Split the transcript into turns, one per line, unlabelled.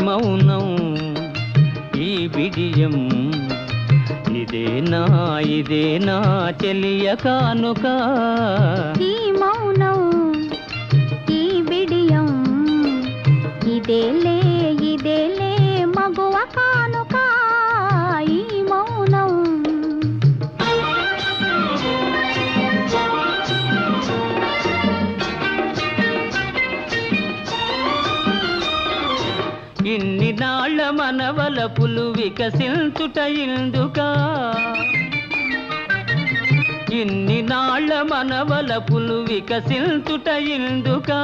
మౌనం ఈ బిడియం ఇదేనా చెలియ కానుక
ఈ మౌనం ఈ బిడియం ఇదేలే మగువ కానుక ఈ మౌనం
ఇన్ని నాళ్ళ మనవలపులు వికసించుట ఇందుకా ఇన్ని నాళ్ళ మనవలపులు వికసించుట ఇందుకా